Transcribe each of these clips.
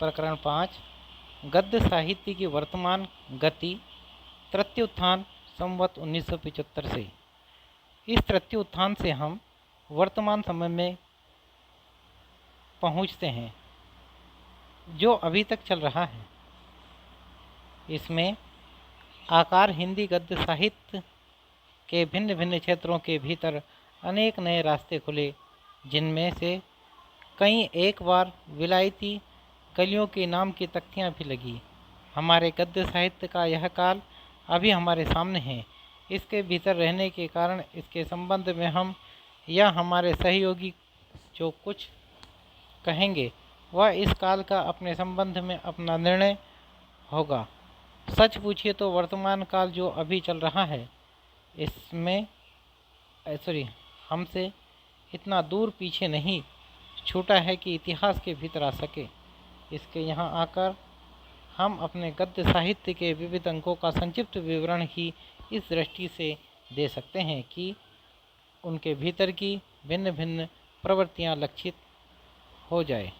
प्रकरण 5 गद्य साहित्य की वर्तमान गति तृतीय उत्थान संवत 1975 से। इस तृतीय उत्थान से हम वर्तमान समय में पहुंचते हैं जो अभी तक चल रहा है। इसमें आकार हिंदी गद्य साहित्य के भिन्न भिन्न क्षेत्रों के भीतर अनेक नए रास्ते खुले, जिनमें से कई एक बार विलायती कलियों के नाम की तख्तियाँ भी लगी। हमारे गद्य साहित्य का यह काल अभी हमारे सामने है। इसके भीतर रहने के कारण इसके संबंध में हम या हमारे सहयोगी जो कुछ कहेंगे वह इस काल का अपने संबंध में अपना निर्णय होगा। सच पूछिए तो वर्तमान काल जो अभी चल रहा है इसमें हमसे इतना दूर पीछे नहीं छूटा है कि इतिहास के भीतर आ सके। इसके यहाँ आकर हम अपने गद्य साहित्य के विविध अंगों का संक्षिप्त विवरण ही इस दृष्टि से दे सकते हैं कि उनके भीतर की भिन्न भिन्न प्रवृत्तियाँ लक्षित हो जाए।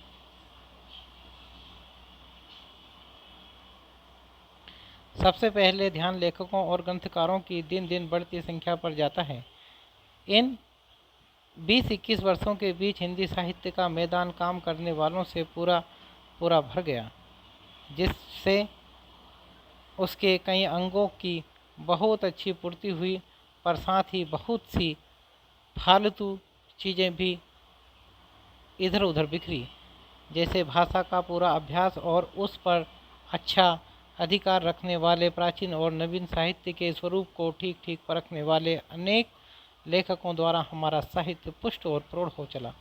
सबसे पहले ध्यान लेखकों और ग्रंथकारों की दिन दिन बढ़ती संख्या पर जाता है। इन 20-21 वर्षों के बीच हिंदी साहित्य का मैदान काम करने वालों से पूरा भर गया, जिससे उसके कई अंगों की बहुत अच्छी पूर्ति हुई, पर साथ ही बहुत सी फालतू चीज़ें भी इधर उधर बिखरी, जैसे भाषा का पूरा अभ्यास और उस पर अच्छा अधिकार रखने वाले प्राचीन और नवीन साहित्य के स्वरूप को ठीक ठीक परखने वाले अनेक लेखकों द्वारा हमारा साहित्य पुष्ट और प्रौढ़ हो चला।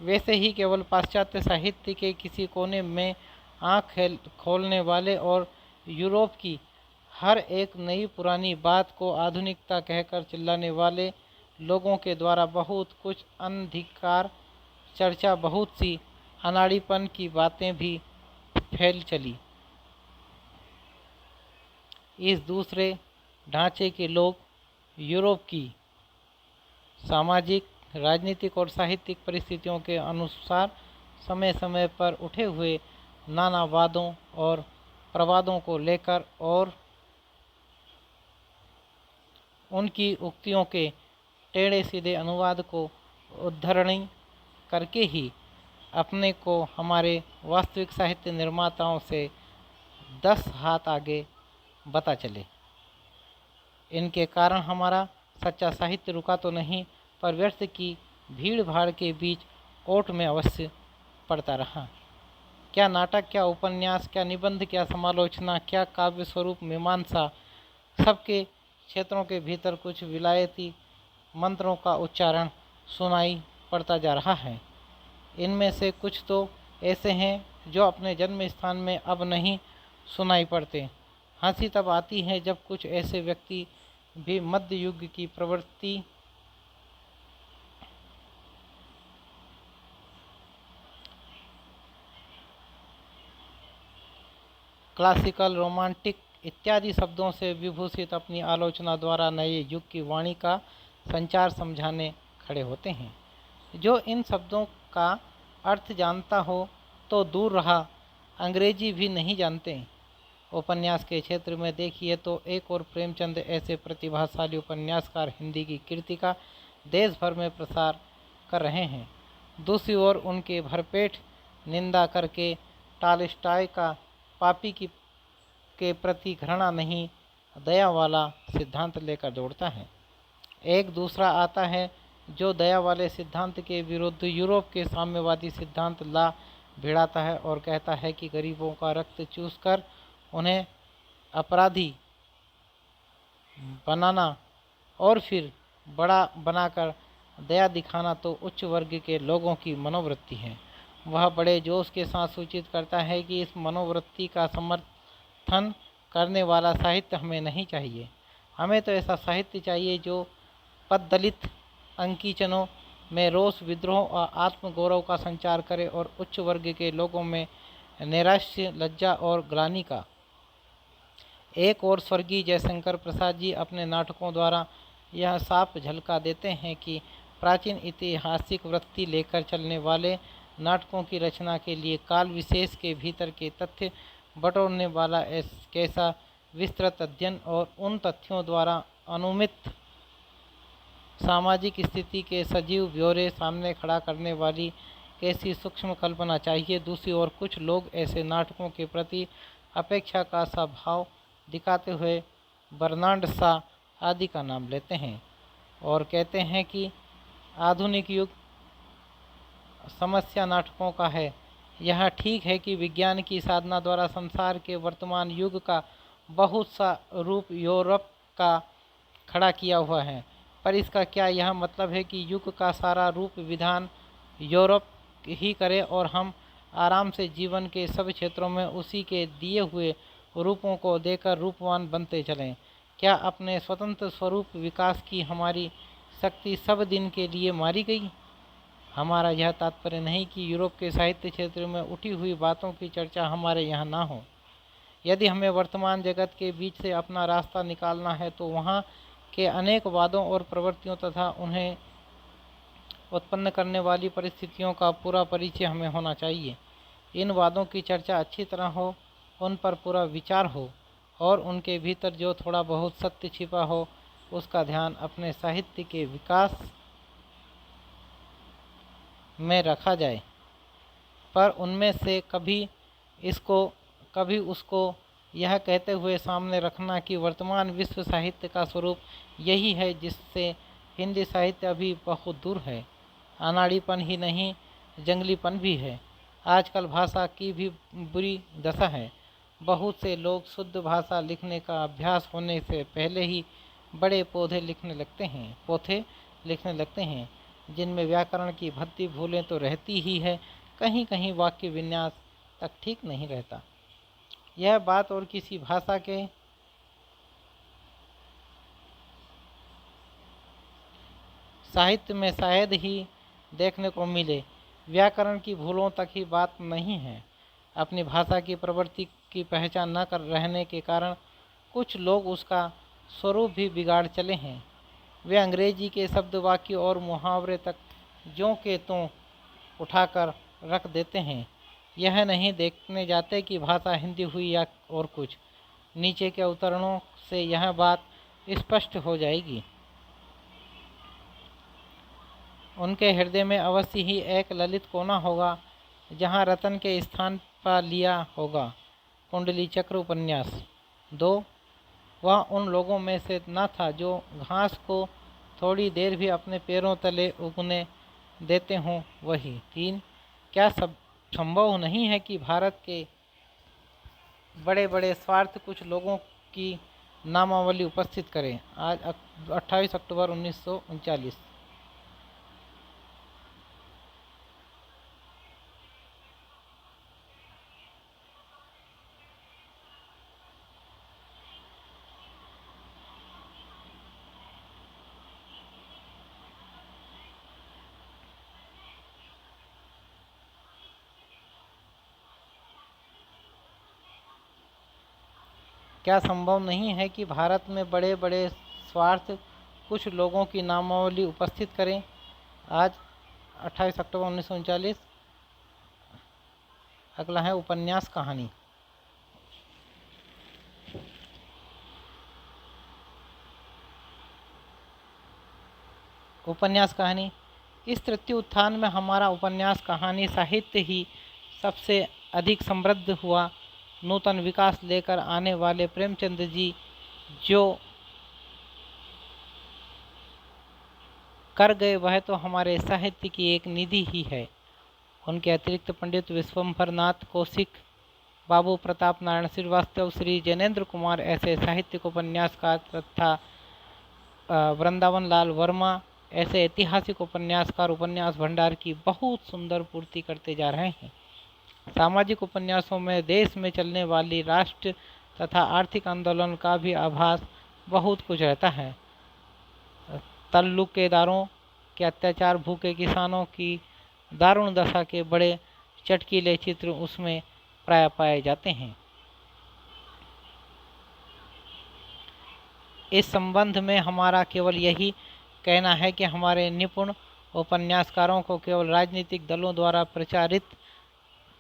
वैसे ही केवल पाश्चात्य साहित्य के किसी कोने में आँख खोलने वाले और यूरोप की हर एक नई पुरानी बात को आधुनिकता कहकर चिल्लाने वाले लोगों के द्वारा बहुत कुछ अनधिकार चर्चा, बहुत सी अनाड़ीपन की बातें भी फैल चली। इस दूसरे ढांचे के लोग यूरोप की सामाजिक, राजनीतिक और साहित्यिक परिस्थितियों के अनुसार समय समय पर उठे हुए नाना वादों और प्रवादों को लेकर और उनकी उक्तियों के टेढ़े सीधे अनुवाद को उद्धरणी करके ही अपने को हमारे वास्तविक साहित्य निर्माताओं से 10 हाथ आगे बता चले। इनके कारण हमारा सच्चा साहित्य रुका तो नहीं, पर व्यर्थ की भीड़ भाड़ के बीच ओट में अवश्य पड़ता रहा। क्या नाटक, क्या उपन्यास, क्या निबंध, क्या समालोचना, क्या काव्य स्वरूप मीमांसा, सबके क्षेत्रों के भीतर कुछ विलायती मंत्रों का उच्चारण सुनाई पड़ता जा रहा है। इनमें से कुछ तो ऐसे हैं जो अपने जन्म स्थान में अब नहीं सुनाई पड़ते। हंसी तब आती है जब कुछ ऐसे व्यक्ति भी मध्य युग की प्रवृत्ति क्लासिकल, रोमांटिक इत्यादि शब्दों से विभूषित अपनी आलोचना द्वारा नए युग की वाणी का संचार समझाने खड़े होते हैं। जो इन शब्दों का अर्थ जानता हो तो दूर रहा, अंग्रेजी भी नहीं जानते। उपन्यास के क्षेत्र में देखिए तो एक और प्रेमचंद ऐसे प्रतिभाशाली उपन्यासकार हिंदी की कीर्ति का देश भर में प्रसार कर रहे हैं, दूसरी ओर उनके भरपेट निंदा करके टॉलस्टॉय का पापी के प्रति घृणा नहीं दया वाला सिद्धांत लेकर दौड़ता है। एक दूसरा आता है जो दया वाले सिद्धांत के विरुद्ध यूरोप के साम्यवादी सिद्धांत ला भिड़ाता है और कहता है कि गरीबों का रक्त चूसकर उन्हें अपराधी बनाना और फिर बड़ा बनाकर दया दिखाना तो उच्च वर्ग के लोगों की मनोवृत्ति है। वह बड़े जोश के साथ सूचित करता है कि इस मनोवृत्ति का समर्थन करने वाला साहित्य हमें नहीं चाहिए। हमें तो ऐसा साहित्य चाहिए जो पददलित अंकीचनों में रोष, विद्रोह और आत्मगौरव का संचार करे और उच्च वर्ग के लोगों में नैराश्य, लज्जा और ग्लानि का। एक और स्वर्गीय जयशंकर प्रसाद जी अपने नाटकों द्वारा यह साफ झलका देते हैं कि प्राचीन ऐतिहासिक वृत्ति लेकर चलने वाले नाटकों की रचना के लिए काल विशेष के भीतर के तथ्य बटोरने वाला कैसा विस्तृत अध्ययन और उन तथ्यों द्वारा अनुमित सामाजिक स्थिति के सजीव ब्यौरे सामने खड़ा करने वाली कैसी सूक्ष्म कल्पना चाहिए। दूसरी ओर कुछ लोग ऐसे नाटकों के प्रति अपेक्षा का सा भाव दिखाते हुए बर्नार्ड शॉ आदि का नाम लेते हैं और कहते हैं कि आधुनिक युग समस्या नाटकों का है। यह ठीक है कि विज्ञान की साधना द्वारा संसार के वर्तमान युग का बहुत सा रूप यूरोप का खड़ा किया हुआ है, पर इसका क्या यह मतलब है कि युग का सारा रूप विधान यूरोप ही करे और हम आराम से जीवन के सब क्षेत्रों में उसी के दिए हुए रूपों को देकर रूपवान बनते चलें? क्या अपने स्वतंत्र स्वरूप विकास की हमारी शक्ति सब दिन के लिए मारी गई? हमारा यह तात्पर्य नहीं कि यूरोप के साहित्य क्षेत्र में उठी हुई बातों की चर्चा हमारे यहाँ ना हो। यदि हमें वर्तमान जगत के बीच से अपना रास्ता निकालना है तो वहाँ के अनेक वादों और प्रवृत्तियों तथा उन्हें उत्पन्न करने वाली परिस्थितियों का पूरा परिचय हमें होना चाहिए। इन वादों की चर्चा अच्छी तरह हो, उन पर पूरा विचार हो और उनके भीतर जो थोड़ा बहुत सत्य छिपा हो उसका ध्यान अपने साहित्य के विकास में रखा जाए, पर उनमें से कभी उसको यह कहते हुए सामने रखना कि वर्तमान विश्व साहित्य का स्वरूप यही है जिससे हिंदी साहित्य अभी बहुत दूर है। अनाड़ीपन ही नहीं, जंगलीपन भी है। आजकल भाषा की भी बुरी दशा है। बहुत से लोग शुद्ध भाषा लिखने का अभ्यास होने से पहले ही बड़े पोथे लिखने लगते हैं जिनमें व्याकरण की भद्दी भूलें तो रहती ही है, कहीं कहीं वाक्य विन्यास तक ठीक नहीं रहता। यह बात और किसी भाषा के साहित्य में शायद ही देखने को मिले। व्याकरण की भूलों तक ही बात नहीं है। अपनी भाषा की प्रवृत्ति की पहचान न कर रहने के कारण कुछ लोग उसका स्वरूप भी बिगाड़ चले हैं। वे अंग्रेजी के शब्द वाक्य और मुहावरे तक ज्यों के त्यों उठाकर रख देते हैं। यह नहीं देखने जाते कि भाषा हिंदी हुई या और कुछ। नीचे के उदाहरणों से यह बात स्पष्ट हो जाएगी। उनके हृदय में अवश्य ही एक ललित कोना होगा जहाँ रतन के स्थान पर लिया होगा कुंडली चक्र उपन्यास। 2. वह उन लोगों में से न था जो घास को थोड़ी देर भी अपने पैरों तले उगने देते हों वही। 3. क्या संभव नहीं है कि भारत के बड़े बड़े स्वार्थ कुछ लोगों की नामावली उपस्थित करें? आज 28 अक्टूबर 1939। क्या संभव नहीं है कि भारत में बड़े बड़े स्वार्थ कुछ लोगों की नामावली उपस्थित करें? आज 28 अक्टूबर 1939। अगला है उपन्यास कहानी। उपन्यास कहानी। इस तृतीय उत्थान में हमारा उपन्यास कहानी साहित्य ही सबसे अधिक समृद्ध हुआ। नूतन विकास लेकर आने वाले प्रेमचंद जी जो कर गए वह तो हमारे साहित्य की एक निधि ही है। उनके अतिरिक्त पंडित विश्वम्भर नाथ कौशिक, बाबू प्रताप नारायण श्रीवास्तव, श्री जैनेन्द्र कुमार ऐसे साहित्यिक उपन्यासकार तथा वृंदावन लाल वर्मा ऐसे ऐतिहासिक उपन्यासकार उपन्यास भंडार की बहुत सुंदर पूर्ति करते जा रहे हैं। सामाजिक उपन्यासों में देश में चलने वाली राष्ट्र तथा आर्थिक आंदोलन का भी आभास बहुत कुछ रहता है। तल्लुकेदारों के अत्याचार, भूखे किसानों की दारुण दशा के बड़े चटकीले चित्र उसमें प्राय पाए जाते हैं। इस संबंध में हमारा केवल यही कहना है कि हमारे निपुण उपन्यासकारों को केवल राजनीतिक दलों द्वारा प्रचारित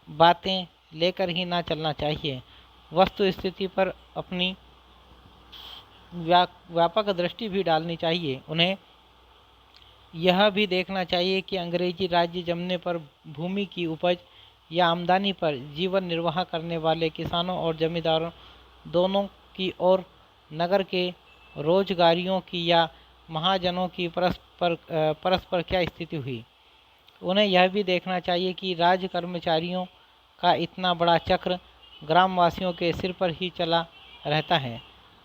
बातें लेकर ही ना चलना चाहिए। वस्तु स्थिति पर अपनी व्यापक दृष्टि भी डालनी चाहिए। उन्हें यह भी देखना चाहिए कि अंग्रेजी राज्य जमने पर भूमि की उपज या आमदनी पर जीवन निर्वाह करने वाले किसानों और जमींदारों दोनों की और नगर के रोजगारियों की या महाजनों की परस्पर क्या स्थिति हुई। उन्हें यह भी देखना चाहिए कि राज कर्मचारियों का इतना बड़ा चक्र ग्रामवासियों के सिर पर ही चला रहता है।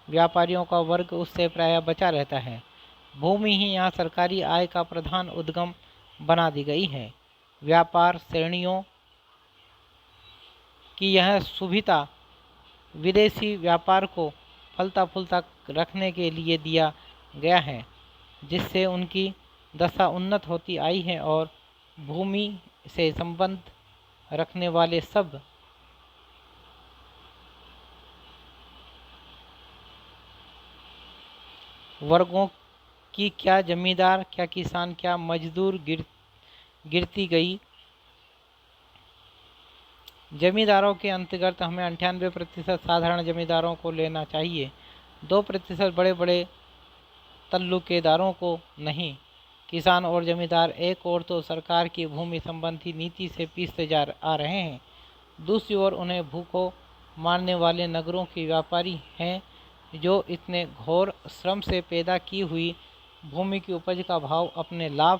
व्यापारियों का वर्ग उससे प्रायः बचा रहता है। भूमि ही यहाँ सरकारी आय का प्रधान उद्गम बना दी गई है। व्यापार श्रेणियों की यह सुविधा विदेशी व्यापार को फलता फूलता रखने के लिए दिया गया है, जिससे उनकी दशा उन्नत होती आई है और भूमि से संबंध रखने वाले सब वर्गों की, क्या जमींदार, क्या किसान, क्या मजदूर गिरती गई। जमींदारों के अंतर्गत हमें 98% साधारण जमींदारों को लेना चाहिए, 2% बड़े बड़े तल्लुकेदारों को नहीं। किसान और जमींदार एक ओर तो सरकार की भूमि संबंधी नीति से पीछे आ रहे हैं, दूसरी ओर उन्हें भूखों मारने वाले नगरों के व्यापारी हैं, जो इतने घोर श्रम से पैदा की हुई भूमि की उपज का भाव अपने लाभ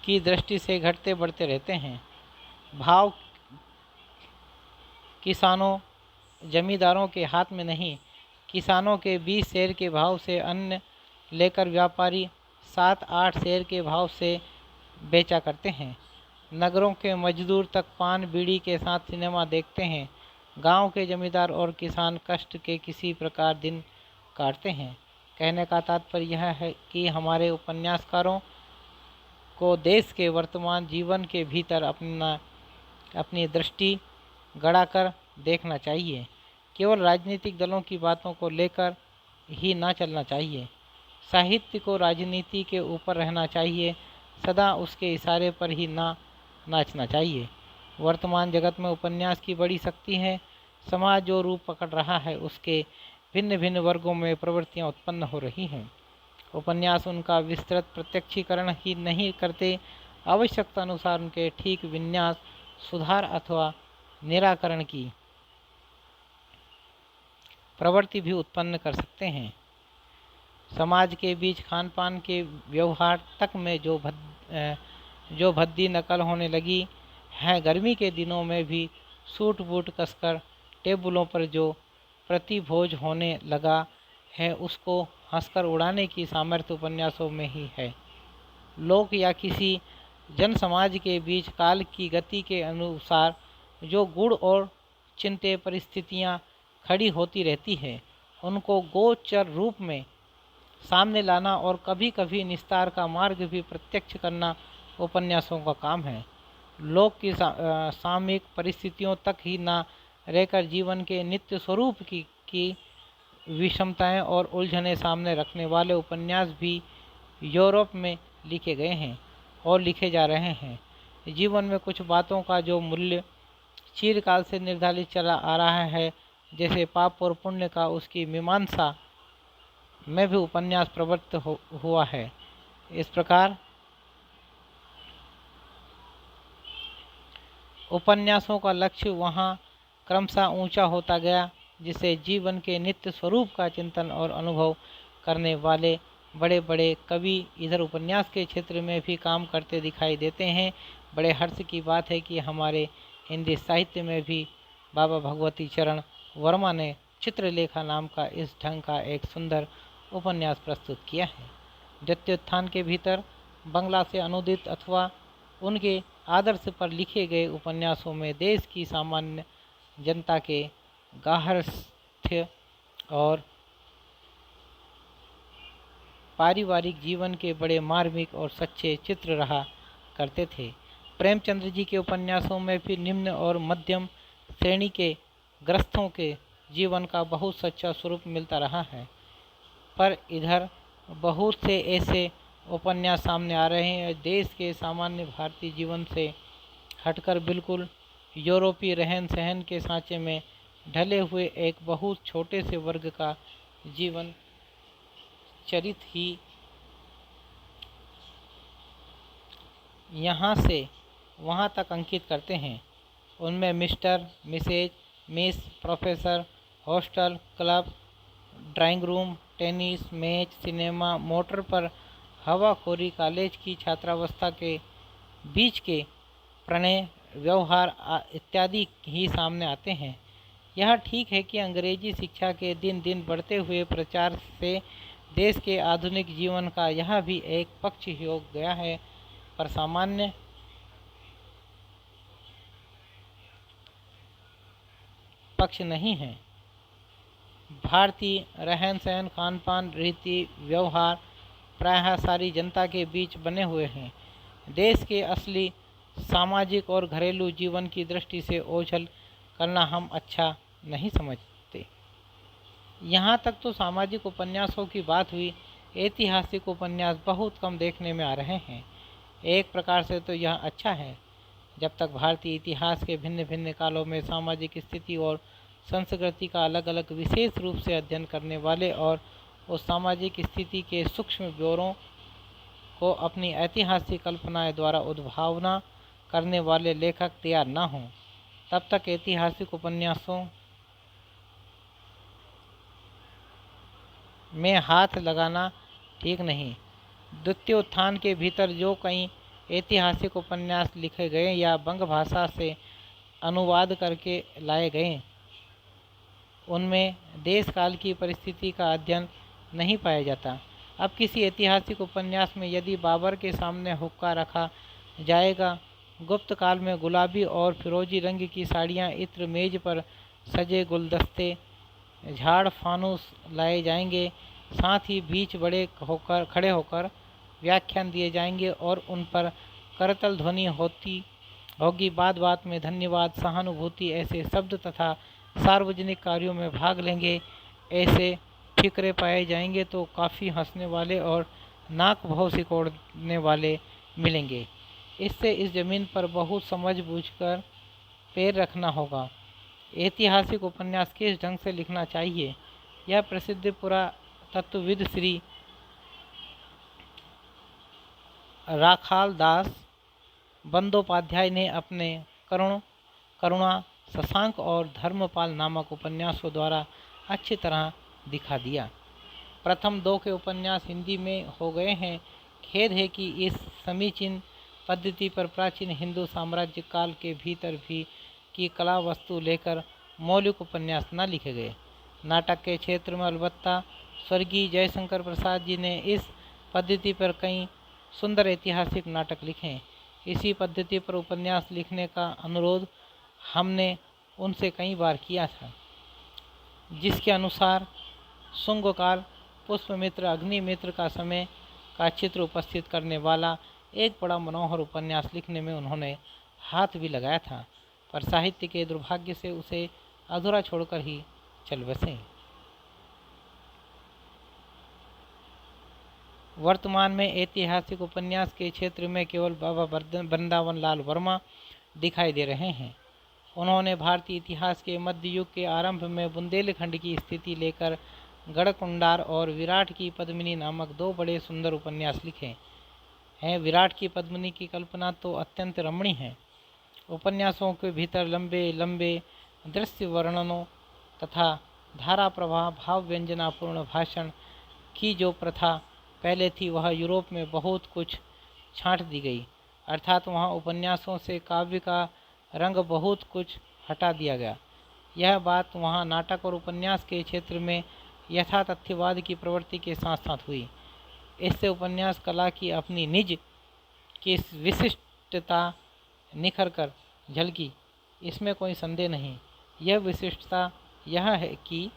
की दृष्टि से घटते बढ़ते रहते हैं। भाव किसानों जमींदारों के हाथ में नहीं। किसानों के 20 शेर के भाव से अन्न लेकर व्यापारी 7-8 शेर के भाव से बेचा करते हैं। नगरों के मजदूर तक पान बीड़ी के साथ सिनेमा देखते हैं। गांव के जमींदार और किसान कष्ट के किसी प्रकार दिन काटते हैं। कहने का तात्पर्य यह है कि हमारे उपन्यासकारों को देश के वर्तमान जीवन के भीतर अपनी दृष्टि गड़ाकर देखना चाहिए। केवल राजनीतिक दलों की बातों को लेकर ही ना चलना चाहिए। साहित्य को राजनीति के ऊपर रहना चाहिए, सदा उसके इशारे पर ही ना नाचना चाहिए। वर्तमान जगत में उपन्यास की बड़ी शक्ति है। समाज जो रूप पकड़ रहा है, उसके भिन्न भिन्न वर्गों में प्रवृत्तियां उत्पन्न हो रही हैं। उपन्यास उनका विस्तृत प्रत्यक्षीकरण ही नहीं करते, आवश्यकता अनुसार उनके ठीक विन्यास, सुधार अथवा निराकरण की प्रवृत्ति भी उत्पन्न कर सकते हैं। समाज के बीच खान पान के व्यवहार तक में जो भद्दी नकल होने लगी है, गर्मी के दिनों में भी सूट बूट कसकर टेबलों पर जो प्रतिभोज होने लगा है, उसको हंसकर उड़ाने की सामर्थ्य उपन्यासों में ही है। लोक या किसी जन समाज के बीच काल की गति के अनुसार जो गुण और चिंते परिस्थितियां खड़ी होती रहती है, उनको गोचर रूप में सामने लाना और कभी कभी निस्तार का मार्ग भी प्रत्यक्ष करना उपन्यासों का काम है। लोक की सामयिक परिस्थितियों तक ही ना रहकर जीवन के नित्य स्वरूप की विषमताएं और उलझनें सामने रखने वाले उपन्यास भी यूरोप में लिखे गए हैं और लिखे जा रहे हैं। जीवन में कुछ बातों का जो मूल्य चिरकाल से निर्धारित चला आ रहा है, जैसे पाप और पुण्य का, उसकी मीमांसा में भी उपन्यास प्रवृत्त हुआ है। इस प्रकार उपन्यासों का लक्ष्य वहाँ क्रमशः ऊंचा होता गया, जिसे जीवन के नित्य स्वरूप का चिंतन और अनुभव करने वाले बड़े बड़े कवि इधर उपन्यास के क्षेत्र में भी काम करते दिखाई देते हैं। बड़े हर्ष की बात है कि हमारे हिंदी साहित्य में भी बाबा भगवती चरण वर्मा ने चित्रलेखा नाम का इस ढंग का एक सुंदर उपन्यास प्रस्तुत किया है। द्वितीयोत्थान के भीतर बंगला से अनुदित अथवा उनके आदर्श पर लिखे गए उपन्यासों में देश की सामान्य जनता के गार्हस्थ्य और पारिवारिक जीवन के बड़े मार्मिक और सच्चे चित्र रहा करते थे। प्रेमचंद्र जी के उपन्यासों में भी निम्न और मध्यम श्रेणी के ग्रस्तों के जीवन का बहुत सच्चा स्वरूप मिलता रहा है। पर इधर बहुत से ऐसे उपन्यास सामने आ रहे हैं देश के सामान्य भारतीय जीवन से हटकर बिल्कुल यूरोपीय रहन सहन के सांचे में ढले हुए एक बहुत छोटे से वर्ग का जीवन चरित ही यहाँ से वहाँ तक अंकित करते हैं। उनमें mister, missus, miss, professor, hostel, club, drawing room, tennis match, cinema, motor पर हवाखोरी, कॉलेज की छात्रावस्था के बीच के प्रणय व्यवहार इत्यादि ही सामने आते हैं। यह ठीक है कि अंग्रेजी शिक्षा के दिन दिन बढ़ते हुए प्रचार से देश के आधुनिक जीवन का यह भी एक पक्ष हो गया है, पर सामान्य पक्ष नहीं है। भारतीय रहन सहन, खान पान, रीति व्यवहार प्रायः सारी जनता के बीच बने हुए हैं। देश के असली सामाजिक और घरेलू जीवन की दृष्टि से ओझल करना हम अच्छा नहीं समझते। यहाँ तक तो सामाजिक उपन्यासों की बात हुई, ऐतिहासिक उपन्यास बहुत कम देखने में आ रहे हैं। एक प्रकार से तो यह अच्छा है। जब तक भारतीय इतिहास के भिन्न भिन्न कालों में सामाजिक स्थिति और संस्कृति का अलग अलग विशेष रूप से अध्ययन करने वाले और उस सामाजिक स्थिति के सूक्ष्म ब्यौरों को अपनी ऐतिहासिक कल्पनाएं द्वारा उद्भावना करने वाले लेखक तैयार न हों, तब तक ऐतिहासिक उपन्यासों में हाथ लगाना ठीक नहीं। द्वितीय उत्थान के भीतर जो कई ऐतिहासिक उपन्यास लिखे गए या बंग भाषा से अनुवाद करके लाए गए, उनमें देश काल की परिस्थिति का अध्ययन नहीं पाया जाता। अब किसी ऐतिहासिक उपन्यास में यदि बाबर के सामने हुक्का रखा जाएगा, गुप्त काल में गुलाबी और फिरोजी रंग की साड़ियाँ, इत्र मेज पर सजे गुलदस्ते, झाड़ फानूस लाए जाएंगे, साथ ही बीच बड़े होकर खड़े होकर व्याख्यान दिए जाएंगे और उन पर करतल ध्वनि होगी, बात बात में धन्यवाद, सहानुभूति ऐसे शब्द तथा सार्वजनिक कार्यों में भाग लेंगे ऐसे फिक्रे पाए जाएंगे, तो काफ़ी हंसने वाले और नाक भौं सिकोड़ने वाले मिलेंगे। इससे इस ज़मीन पर बहुत समझ बूझकर पैर रखना होगा। ऐतिहासिक उपन्यास किस ढंग से लिखना चाहिए, यह प्रसिद्ध पुरातत्वविद श्री राखाल दास बंदोपाध्याय ने अपने करुणा, शशांक और धर्मपाल नामक उपन्यासों द्वारा अच्छी तरह दिखा दिया। प्रथम दो के उपन्यास हिंदी में हो गए हैं। खेद है कि इस समीचीन पद्धति पर प्राचीन हिंदू साम्राज्य काल के भीतर भी की कला वस्तु लेकर मौलिक उपन्यास न लिखे गए। नाटक के क्षेत्र में अलबत्ता स्वर्गीय जयशंकर प्रसाद जी ने इस पद्धति पर कई सुंदर ऐतिहासिक नाटक लिखे। इसी पद्धति पर उपन्यास लिखने का अनुरोध हमने उनसे कई बार किया था, जिसके अनुसार शुंगकाल, पुष्पमित्र, अग्निमित्र का समय का चित्र उपस्थित करने वाला एक बड़ा मनोहर उपन्यास लिखने में उन्होंने हाथ भी लगाया था, पर साहित्य के दुर्भाग्य से उसे अधूरा छोड़कर ही चल बसे। वर्तमान में ऐतिहासिक उपन्यास के क्षेत्र में केवल बाबा वृंदावन लाल वर्मा दिखाई दे रहे हैं। उन्होंने भारतीय इतिहास के मध्य युग के आरंभ में बुंदेलखंड की स्थिति लेकर गढ़कुंडार और विराट की पद्मिनी नामक दो बड़े सुंदर उपन्यास लिखे हैं। विराट की पद्मिनी की कल्पना तो अत्यंत रमणीय है। उपन्यासों के भीतर लंबे लंबे दृश्य वर्णनों तथा धारा प्रवाह भाव व्यंजनापूर्ण भाषण की जो प्रथा पहले थी, वह यूरोप में बहुत कुछ छांट दी गई, अर्थात वहाँ उपन्यासों से काव्य का रंग बहुत कुछ हटा दिया गया। यह बात वहाँ नाटक और उपन्यास के क्षेत्र में यथातथ्यवाद की प्रवृत्ति के साथ साथ हुई। इससे उपन्यास कला की अपनी निज की विशिष्टता निखर कर झलकी, इसमें कोई संदेह नहीं। यह विशिष्टता यह है कि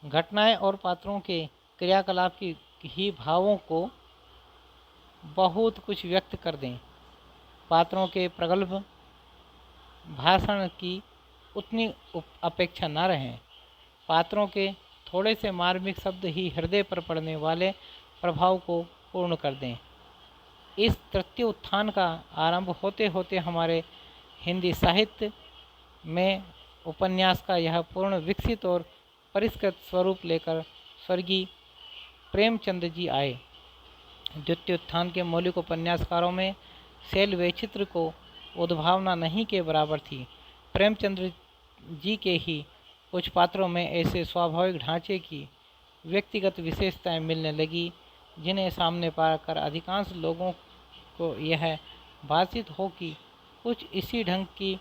घटनाएं और पात्रों के क्रियाकलाप की ही भावों को बहुत कुछ व्यक्त कर दें। पात्रों के प्रगल्भ भाषण की उतनी अपेक्षा न रहें। पात्रों के थोड़े से मार्मिक शब्द ही हृदय पर पड़ने वाले प्रभाव को पूर्ण कर दें। इस तृतीय उत्थान का आरंभ होते होते हमारे हिंदी साहित्य में उपन्यास का यह पूर्ण विकसित और परिष्कृत स्वरूप लेकर स्वर्गीय प्रेमचंद जी आए। द्वितीय उत्थान के मौलिक उपन्यासकारों में शैल वैचित्र को उद्भावना नहीं के बराबर थी। प्रेमचंद्र जी के ही कुछ पात्रों में ऐसे स्वाभाविक ढांचे की व्यक्तिगत विशेषताएं मिलने लगी जिन्हें सामने पाकर अधिकांश लोगों को यह भासित हो कि कुछ इसी ढंग की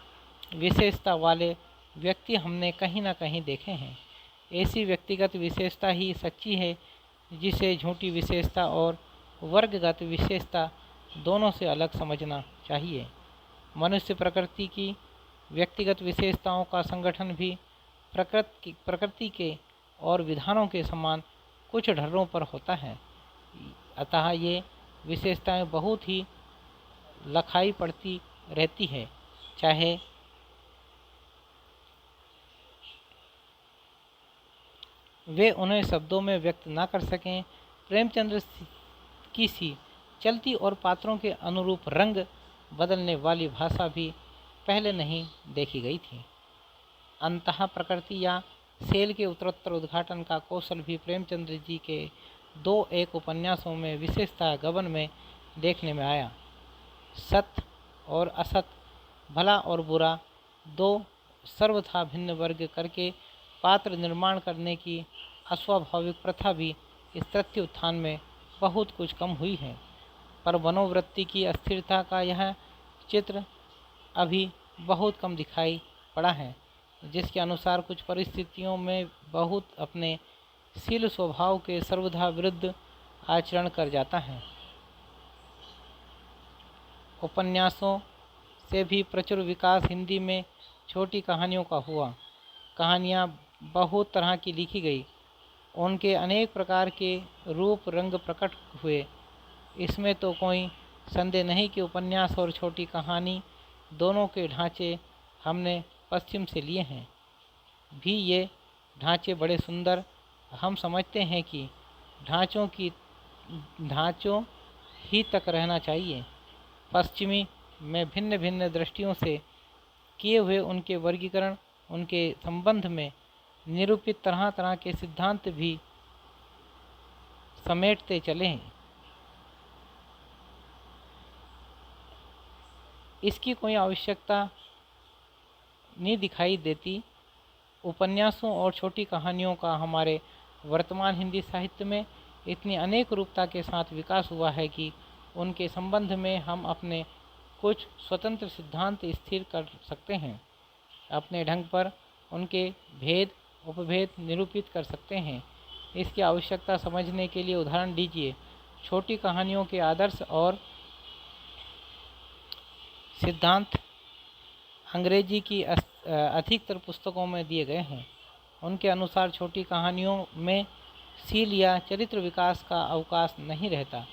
विशेषता वाले व्यक्ति हमने कहीं ना कहीं देखे हैं। ऐसी व्यक्तिगत विशेषता ही सच्ची है जिसे झूठी विशेषता और वर्गगत विशेषता दोनों से अलग समझना चाहिए। मनुष्य प्रकृति की व्यक्तिगत विशेषताओं का संगठन भी प्रकृति के और विधानों के समान कुछ ढर्रों पर होता है। अतः ये विशेषताएं बहुत ही लखाई पड़ती रहती है, चाहे वे उन्हें शब्दों में व्यक्त ना कर सकें। प्रेमचंद्र की सी चलती और पात्रों के अनुरूप रंग बदलने वाली भाषा भी पहले नहीं देखी गई थी। अंतः प्रकृति या शैल के उत्तरोत्तर उद्घाटन का कौशल भी प्रेमचंद्र जी के दो एक उपन्यासों में विशेषता गबन में देखने में आया। सत्य और असत, भला और बुरा, दो सर्वथा भिन्न वर्ग करके पात्र निर्माण करने की अस्वाभाविक प्रथा भी इस तृतीय उत्थान में बहुत कुछ कम हुई है। पर मनोवृत्ति की अस्थिरता का यह चित्र अभी बहुत कम दिखाई पड़ा है, जिसके अनुसार कुछ परिस्थितियों में बहुत अपने शील स्वभाव के सर्वथा विरुद्ध आचरण कर जाता है। उपन्यासों से भी प्रचुर विकास हिंदी में छोटी कहानियों का हुआ। कहानियाँ बहुत तरह की लिखी गई, उनके अनेक प्रकार के रूप रंग प्रकट हुए। इसमें तो कोई संदेह नहीं कि उपन्यास और छोटी कहानी दोनों के ढांचे हमने पश्चिम से लिए हैं। भी ये ढांचे बड़े सुंदर। हम समझते हैं कि ढांचों ही तक रहना चाहिए। पश्चिमी में भिन्न भिन्न दृष्टियों से किए हुए उनके वर्गीकरण, उनके संबंध में निरूपित तरह तरह के सिद्धांत भी समेटते चले हैं। इसकी कोई आवश्यकता नहीं दिखाई देती। उपन्यासों और छोटी कहानियों का हमारे वर्तमान हिंदी साहित्य में इतनी अनेक रूपता के साथ विकास हुआ है कि उनके संबंध में हम अपने कुछ स्वतंत्र सिद्धांत स्थिर कर सकते हैं। अपने ढंग पर उनके भेद उपभेद निरूपित कर सकते हैं। इसकी आवश्यकता समझने के लिए उदाहरण दीजिए। छोटी कहानियों के आदर्श और सिद्धांत अंग्रेजी की अधिकतर पुस्तकों में दिए गए हैं। उनके अनुसार छोटी कहानियों में शील या चरित्र विकास का अवकाश नहीं रहता।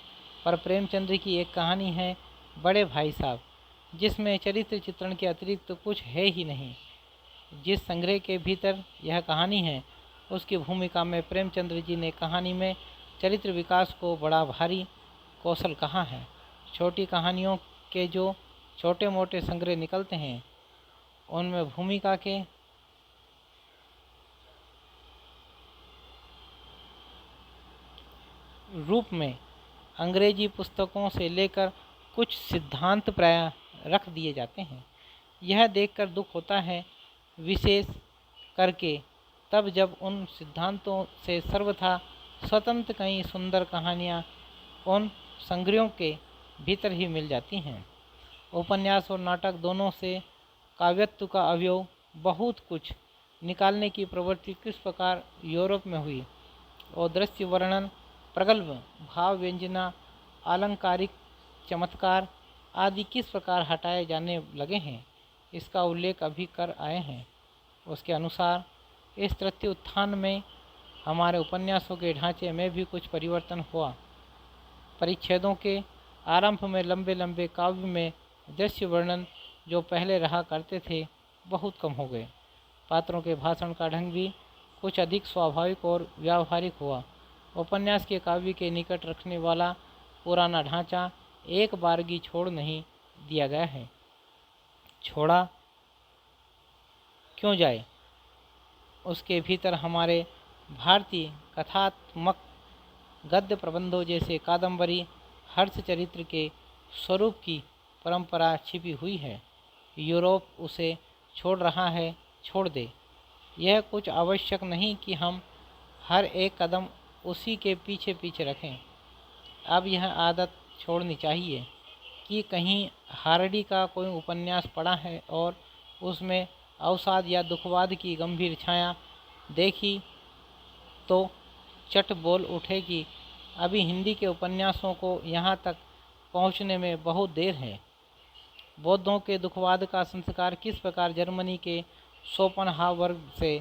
पर प्रेमचंद्र की एक कहानी है बड़े भाई साहब, जिसमें चरित्र चित्रण के अतिरिक्त तो कुछ है ही नहीं। जिस संग्रह के भीतर यह कहानी है, उसकी भूमिका में प्रेमचंद्र जी ने कहानी में चरित्र विकास को बड़ा भारी कौशल कहा है। छोटी कहानियों के जो छोटे मोटे संग्रह निकलते हैं, उनमें भूमिका के रूप में अंग्रेजी पुस्तकों से लेकर कुछ सिद्धांत प्राय रख दिए जाते हैं। यह देखकर दुख होता है, विशेष करके तब जब उन सिद्धांतों से सर्वथा स्वतंत्र कई सुंदर कहानियाँ उन संग्रहों के भीतर ही मिल जाती हैं। उपन्यास और नाटक दोनों से काव्यत्व का अवयव बहुत कुछ निकालने की प्रवृत्ति किस प्रकार यूरोप में हुई और दृश्य वर्णन, प्रगल्भ भाव व्यंजना, आलंकारिक चमत्कार आदि किस प्रकार हटाए जाने लगे हैं, इसका उल्लेख अभी कर आए हैं। उसके अनुसार इस तृतीय उत्थान में हमारे उपन्यासों के ढांचे में भी कुछ परिवर्तन हुआ। परिच्छेदों के आरंभ में लंबे लंबे काव्य में दृश्य वर्णन जो पहले रहा करते थे बहुत कम हो गए। पात्रों के भाषण का ढंग भी कुछ अधिक स्वाभाविक और व्यावहारिक हुआ। उपन्यास के काव्य के निकट रखने वाला पुराना ढांचा एक बारगी छोड़ नहीं दिया गया है। छोड़ा क्यों जाए? उसके भीतर हमारे भारतीय कथात्मक गद्य प्रबंधों जैसे कादंबरी हर्ष चरित्र के स्वरूप की परंपरा छिपी हुई है। यूरोप उसे छोड़ रहा है, छोड़ दे। यह कुछ आवश्यक नहीं कि हम हर एक कदम उसी के पीछे पीछे रखें। अब यह आदत छोड़नी चाहिए कि कहीं हार्डी का कोई उपन्यास पढ़ा है और उसमें अवसाद या दुखवाद की गंभीर छाया देखी तो चट बोल उठे कि अभी हिंदी के उपन्यासों को यहाँ तक पहुँचने में बहुत देर है। बौद्धों के दुखवाद का संस्कार किस प्रकार जर्मनी के शोपेनहावर से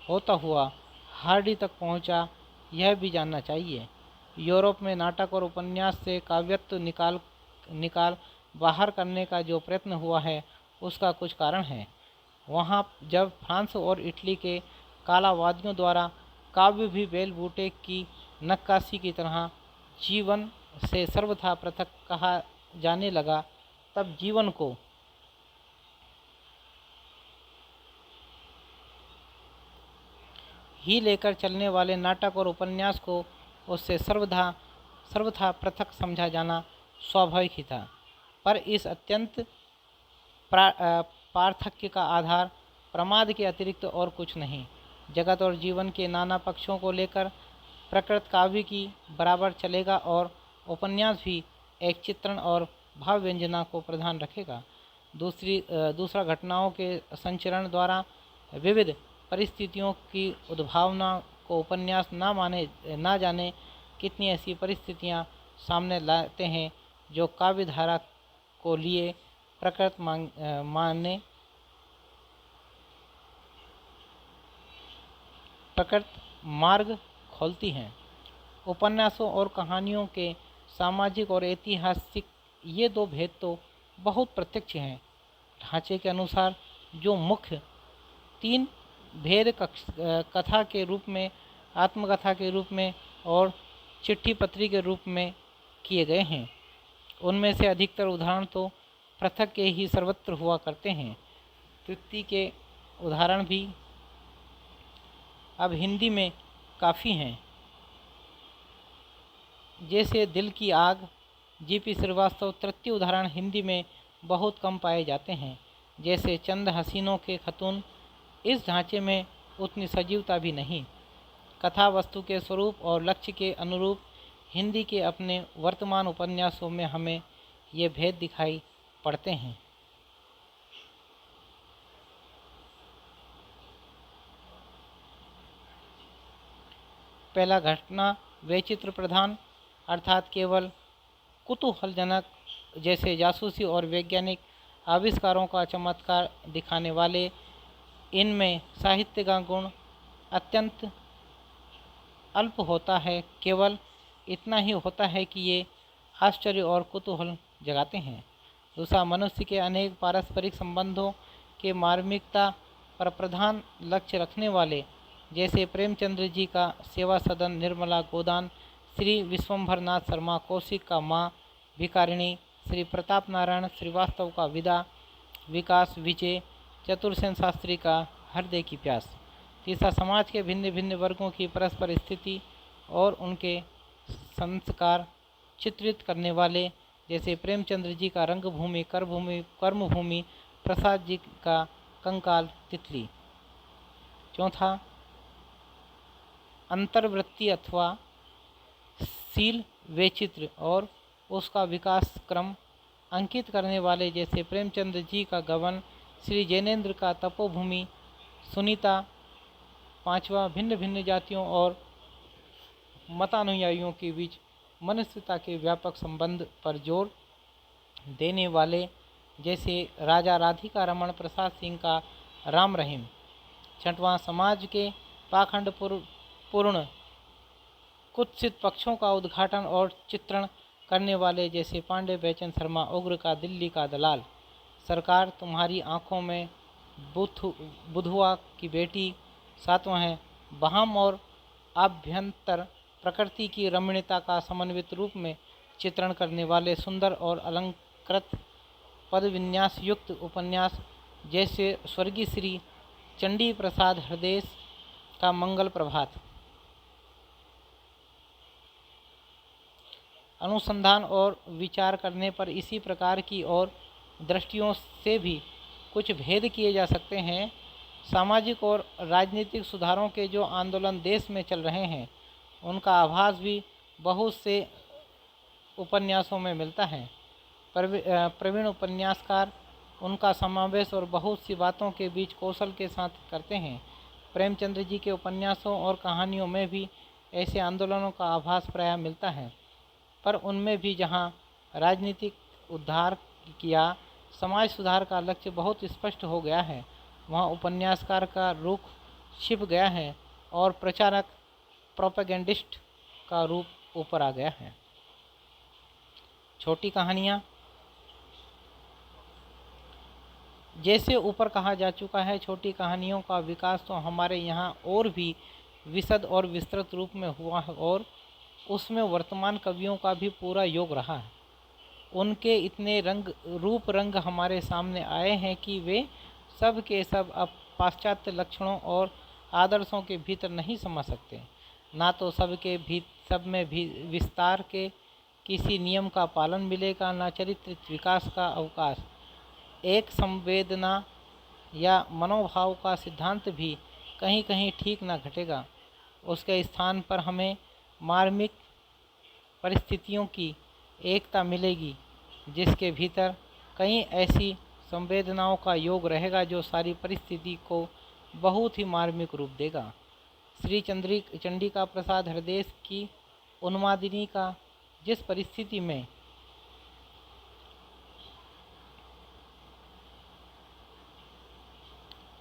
होता हुआ हार्डी तक पहुँचा, यह भी जानना चाहिए। यूरोप में नाटक और उपन्यास से काव्यत्व निकाल बाहर करने का जो प्रयत्न हुआ है उसका कुछ कारण है। वहाँ जब फ्रांस और इटली के कालावादियों द्वारा काव्य भी बेल बूटे की नक्काशी की तरह जीवन से सर्वथा पृथक कहा जाने लगा, तब जीवन को ही लेकर चलने वाले नाटक और उपन्यास को उससे सर्वथा पृथक समझा जाना स्वाभाविक ही था। पर इस अत्यंत पार्थक्य का आधार प्रमाद के अतिरिक्त और कुछ नहीं। जगत और जीवन के नाना पक्षों को लेकर प्रकृत काव्य की बराबर चलेगा और उपन्यास भी एक चित्रण और भाव व्यंजना को प्रधान रखेगा। दूसरा घटनाओं के संचरण द्वारा विविध परिस्थितियों की उद्भावना को उपन्यास ना जाने कितनी ऐसी परिस्थितियां सामने लाते हैं जो काव्य धारा को लिए प्रकृत मार्ग खोलती हैं। उपन्यासों और कहानियों के सामाजिक और ऐतिहासिक ये दो भेद तो बहुत प्रत्यक्ष हैं। ढांचे के अनुसार जो मुख्य तीन भेद कथा के रूप में, आत्मकथा के रूप में और चिट्ठी पत्री के रूप में किए गए हैं, उनमें से अधिकतर उदाहरण तो पृथक के ही सर्वत्र हुआ करते हैं। तृप्ति के उदाहरण भी अब हिंदी में काफ़ी हैं, जैसे दिल की आग, जीपी श्रीवास्तव। तृतीय उदाहरण हिंदी में बहुत कम पाए जाते हैं, जैसे चंद हसीनों के खतून। इस ढांचे में उतनी सजीवता भी नहीं। कथा वस्तु के स्वरूप और लक्ष्य के अनुरूप हिंदी के अपने वर्तमान उपन्यासों में हमें ये भेद दिखाई पड़ते हैं। पहला घटना वैचित्र प्रधान, अर्थात केवल कुतूहलजनक, जैसे जासूसी और वैज्ञानिक आविष्कारों का चमत्कार दिखाने वाले। इनमें साहित्य का गुण अत्यंत अल्प होता है, केवल इतना ही होता है कि ये आश्चर्य और कुतूहल जगाते हैं। दूसरा, मनुष्य के अनेक पारस्परिक संबंधों के मार्मिकता पर प्रधान लक्ष्य रखने वाले, जैसे प्रेमचंद्र जी का सेवा सदन, निर्मला गोदान, श्री विश्वंभर नाथ शर्मा कौशिक का माँ भिकारिणी, श्री प्रताप नारायण श्रीवास्तव का विदा, विकास विजय, चतुरसेन शास्त्री का हृदय की प्यास। तीसरा, समाज के भिन्न भिन्न वर्गों की परस्पर स्थिति और उनके संस्कार चित्रित करने वाले, जैसे प्रेमचंद्र जी का रंगभूमि कर्मभूमि, प्रसाद जी का कंकाल तितली। चौथा, अंतर्वृत्ति अथवा शील वैचित्र और उसका विकास क्रम अंकित करने वाले, जैसे प्रेमचंद्र जी का गबन, श्री जैनेन्द्र का तपोभूमि, सुनीता। पांचवा, भिन्न भिन्न जातियों और मतानुयायियों के बीच मनुष्यता के व्यापक संबंध पर जोर देने वाले, जैसे राजा राधिका रमण प्रसाद सिंह का राम रहीम। छठवां, समाज के पाखंड पूर्ण कुत्सित पक्षों का उद्घाटन और चित्रण, करने वाले जैसे पांडे बैचन शर्मा, उग्र का दिल्ली का दलाल, सरकार तुम्हारी आंखों में बुधुआ की बेटी, सातवां है बहम और आभ्यंतर प्रकृति की रमणीयता का समन्वित रूप में चित्रण करने वाले सुंदर और अलंकृत पद विन्यास युक्त उपन्यास जैसे स्वर्गीय श्री चंडी प्रसाद हृदय का मंगल प्रभात। अनुसंधान और विचार करने पर इसी प्रकार की और दृष्टियों से भी कुछ भेद किए जा सकते हैं। सामाजिक और राजनीतिक सुधारों के जो आंदोलन देश में चल रहे हैं उनका आभास भी बहुत से उपन्यासों में मिलता है। प्रवीण उपन्यासकार उनका समावेश और बहुत सी बातों के बीच कौशल के साथ करते हैं। प्रेमचंद्र जी के उपन्यासों और कहानियों में भी ऐसे आंदोलनों का आभास प्रायः मिलता है, पर उनमें भी जहाँ राजनीतिक उद्धार या समाज सुधार का लक्ष्य बहुत स्पष्ट हो गया है, वहाँ उपन्यासकार का रुख छिप गया है और प्रचारक प्रोपेगेंडिस्ट का रूप ऊपर आ गया है। छोटी कहानियाँ, जैसे ऊपर कहा जा चुका है, छोटी कहानियों का विकास तो हमारे यहाँ और भी विशद और विस्तृत रूप में हुआ है और उसमें वर्तमान कवियों का भी पूरा योग रहा है। उनके इतने रूप रंग हमारे सामने आए हैं कि वे सब के सब अब पाश्चात्य लक्षणों और आदर्शों के भीतर नहीं समा सकते। ना तो सब में भी विस्तार के किसी नियम का पालन मिलेगा, ना चरित्र विकास का अवकाश। एक संवेदना या मनोभाव का सिद्धांत भी कहीं कहीं ठीक न घटेगा। उसके स्थान पर हमें मार्मिक परिस्थितियों की एकता मिलेगी, जिसके भीतर कई ऐसी संवेदनाओं का योग रहेगा जो सारी परिस्थिति को बहुत ही मार्मिक रूप देगा। श्री चंडिका प्रसाद हृदय की उन्मादिनी का जिस परिस्थिति में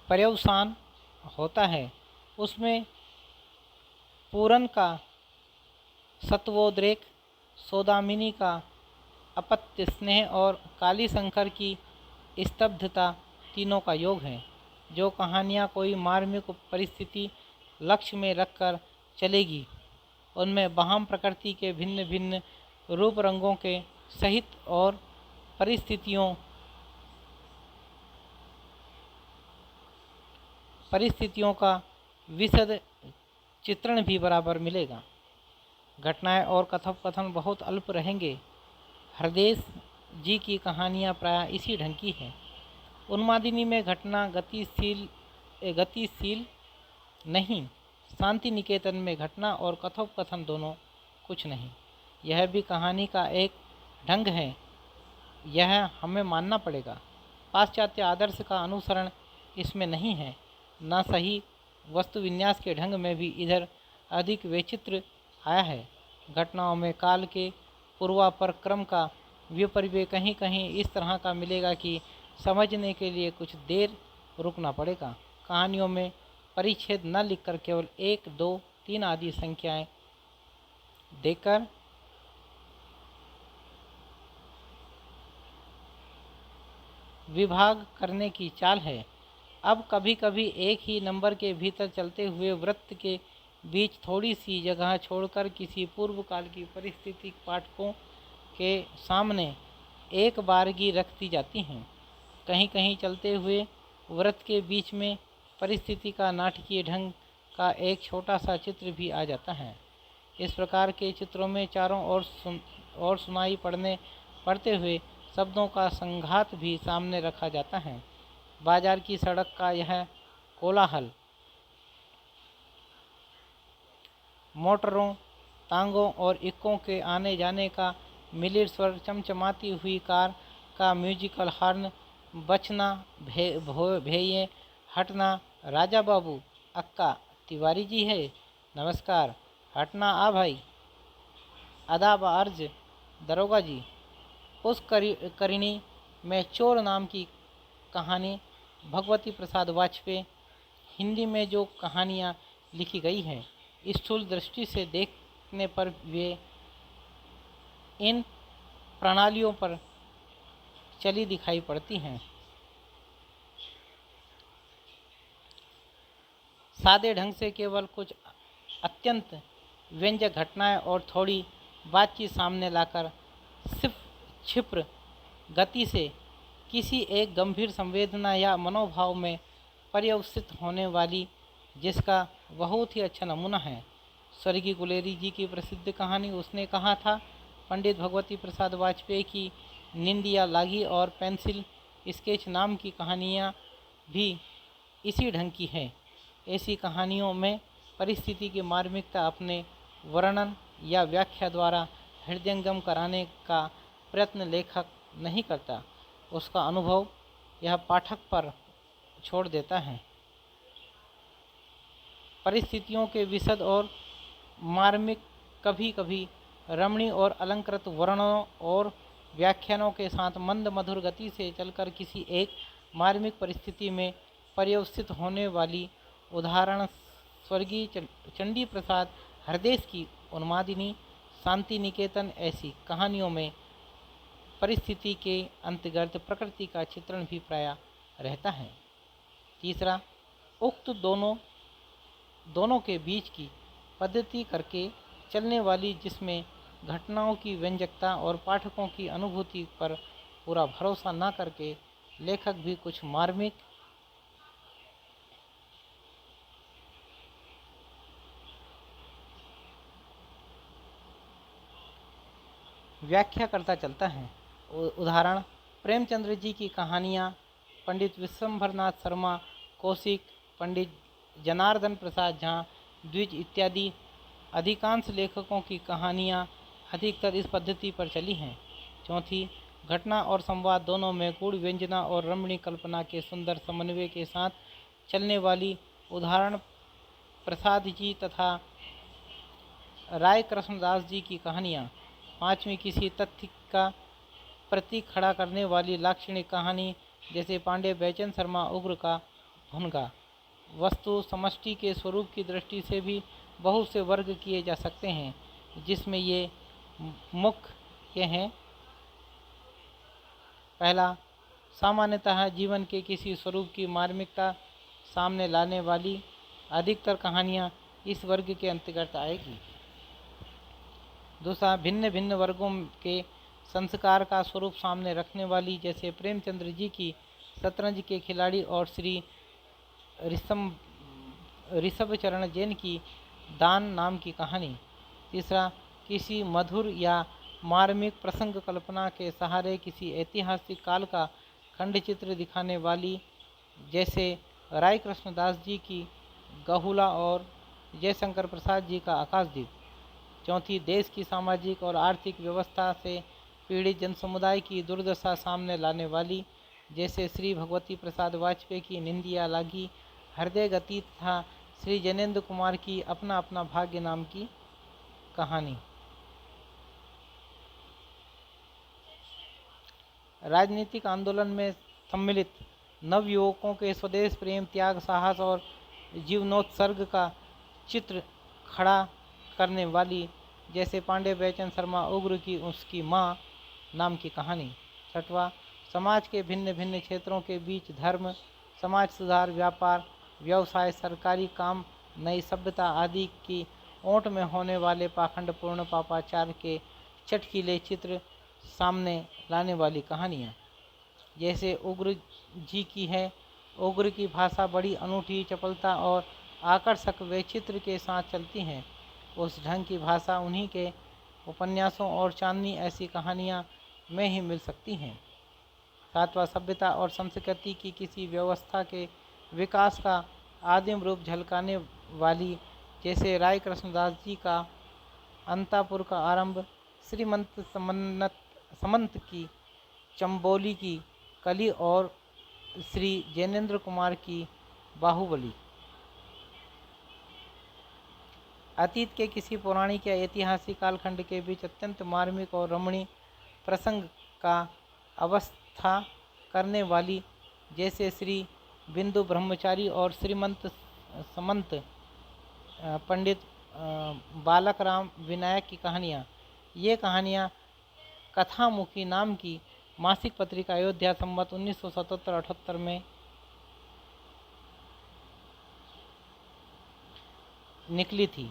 पर्यवसान होता है, उसमें पूरन का सत्वोद्रेक, सौदामिनी का अपत्य स्नेह और काली शंकर की स्तब्धता तीनों का योग है। जो कहानियाँ कोई मार्मिक परिस्थिति लक्ष्य में रखकर चलेगी, उनमें बहम प्रकृति के भिन्न भिन्न रूप रंगों के सहित और परिस्थितियों का विशद चित्रण भी बराबर मिलेगा। घटनाएं और कथोपकथन बहुत अल्प रहेंगे। हृदय जी की कहानियाँ प्रायः इसी ढंग की है। उन्मादिनी में घटना गतिशील नहीं, शांति निकेतन में घटना और कथोपकथन दोनों कुछ नहीं। यह भी कहानी का एक ढंग है, यह हमें मानना पड़ेगा। पाश्चात्य आदर्श का अनुसरण इसमें नहीं है, न सही वस्तु विन्यास के ढंग में भी इधर अधिक वैचित्र आया है। घटनाओं में काल के पूर्वापर क्रम का विपर्य कहीं कहीं इस तरह का मिलेगा कि समझने के लिए कुछ देर रुकना पड़ेगा। कहानियों में परिच्छेद न लिखकर केवल 1, 2, 3 आदि संख्याएं देकर विभाग करने की चाल है। अब कभी कभी एक ही नंबर के भीतर चलते हुए वृत्त के बीच थोड़ी सी जगह छोड़कर किसी पूर्व काल की परिस्थिति पाठकों के सामने एक बारगी रख दी जाती हैं। कहीं कहीं चलते हुए वृत्त के बीच में परिस्थिति का नाटकीय ढंग का एक छोटा सा चित्र भी आ जाता है। इस प्रकार के चित्रों में चारों ओर सुनाई पड़ते हुए शब्दों का संघात भी सामने रखा जाता है। बाजार की सड़क का यह कोलाहल, मोटरों, तांगों और इक्कों के आने जाने का मिलिर स्वर, चमचमाती हुई कार का म्यूजिकल हॉर्न बचना, भेये हटना, राजा बाबू, अक्का तिवारी जी है, नमस्कार, हटना आ भाई, अदाब अर्ज दरोगा जी। उस करिणी में चोर नाम की कहानी भगवती प्रसाद वाजपेयी हिंदी में जो कहानियाँ लिखी गई हैं, स्थूल दृष्टि से देखने पर वे इन प्रणालियों पर चली दिखाई पड़ती हैं। सादे ढंग से केवल कुछ अत्यंत व्यंजक घटनाएं और थोड़ी बातचीत सामने लाकर सिर्फ क्षिप्र गति से किसी एक गंभीर संवेदना या मनोभाव में पर्यवसित होने वाली, जिसका बहुत ही अच्छा नमूना है स्वर्गीय गुलेरी जी की प्रसिद्ध कहानी उसने कहा था। पंडित भगवती प्रसाद वाजपेयी की निंदिया लागी और पेंसिल स्केच नाम की कहानियाँ भी इसी ढंग की है। ऐसी कहानियों में परिस्थिति की मार्मिकता अपने वर्णन या व्याख्या द्वारा हृदयंगम कराने का प्रयत्न लेखक नहीं करता, उसका अनुभव यह पाठक पर छोड़ देता है। परिस्थितियों के विशद और मार्मिक कभी कभी रमणीय और अलंकृत वर्णनों और व्याख्यानों के साथ मंद मधुर गति से चलकर किसी एक मार्मिक परिस्थिति में पर्यवसित होने वाली, उदाहरण स्वर्गीय चंडी प्रसाद हरदेश की उन्मादिनी, शांति निकेतन, ऐसी कहानियों में परिस्थिति के अंतर्गत प्रकृति का चित्रण भी प्राय रहता है। तीसरा, उक्त दोनों के बीच की पद्धति करके चलने वाली, जिसमें घटनाओं की व्यंजकता और पाठकों की अनुभूति पर पूरा भरोसा न करके लेखक भी कुछ मार्मिक व्याख्या करता चलता है। उदाहरण प्रेमचंद्र जी की कहानियाँ, पंडित विश्वंभरनाथ शर्मा कौशिक, पंडित जनार्दन प्रसाद झा द्विज इत्यादि अधिकांश लेखकों की कहानियाँ अधिकतर इस पद्धति पर चली हैं। चौथी, घटना और संवाद दोनों में गूढ़ व्यंजना और रमणीय कल्पना के सुंदर समन्वय के साथ चलने वाली, उदाहरण प्रसाद जी तथा राय कृष्णदास जी की कहानियाँ। पाँचवीं, किसी तथ्य का प्रतीक खड़ा करने वाली लाक्षणिक कहानी, जैसे पांडे बैचन शर्मा उग्र का भुनगा। वस्तु समष्टि के स्वरूप की दृष्टि से भी बहुत से वर्ग किए जा सकते हैं, जिसमें ये मुख्य हैं। पहला, सामान्यतः जीवन के किसी स्वरूप की मार्मिकता सामने लाने वाली, अधिकतर कहानियाँ इस वर्ग के अंतर्गत आएगी। दूसरा, भिन्न भिन्न वर्गों के संस्कार का स्वरूप सामने रखने वाली, जैसे प्रेमचंद्र जी की शतरंज के खिलाड़ी और श्री ऋषभचरण जैन की दान नाम की कहानी। तीसरा, किसी मधुर या मार्मिक प्रसंग कल्पना के सहारे किसी ऐतिहासिक काल का खंड चित्र दिखाने वाली, जैसे राय कृष्णदास जी की गहुला और जयशंकर प्रसाद जी का आकाशदीप। चौथी, देश की सामाजिक और आर्थिक व्यवस्था से पीड़ित जनसमुदाय की दुर्दशा सामने लाने वाली, जैसे श्री भगवती प्रसाद वाजपेयी की निंदिया लागी, हृदय गति तथा श्री जैनेन्द्र कुमार की अपना अपना भाग्य नाम की कहानी। राजनीतिक आंदोलन में सम्मिलित नवयुवकों के स्वदेश प्रेम, त्याग, साहस और जीवनोत्सर्ग का चित्र खड़ा करने वाली, जैसे पांडे बैचन शर्मा उग्र की उसकी माँ नाम की कहानी। छठवां, समाज के भिन्न भिन्न क्षेत्रों के बीच धर्म, समाज सुधार, व्यापार, व्यवसाय, सरकारी काम, नई सभ्यता आदि की ओट में होने वाले पाखंडपूर्ण पापाचार के चटकीले चित्र सामने लाने वाली कहानियाँ, जैसे उग्र जी की है। उग्र की भाषा बड़ी अनूठी, चपलता और आकर्षक वैचित्र के साथ चलती हैं। उस ढंग की भाषा उन्हीं के उपन्यासों और चांदनी ऐसी कहानियाँ में ही मिल सकती हैं। सातवां, सभ्यता और संस्कृति की किसी व्यवस्था के विकास का आदिम रूप झलकाने वाली, जैसे राय कृष्णदास जी का अंतापुर का आरंभ, श्रीमंत समंत की चंबोली की कली और श्री जैनेन्द्र कुमार की बाहुबली। अतीत के किसी पौराणिक या ऐतिहासिक कालखंड के बीच अत्यंत मार्मिक और रमणीय प्रसंग का अवस्था करने वाली, जैसे श्री बिंदु ब्रह्मचारी और श्रीमंत समंत पंडित बालक राम विनायक की कहानियाँ। ये कहानियाँ कथामुखी नाम की मासिक पत्रिका अयोध्या संवत 1977-78 में निकली थी।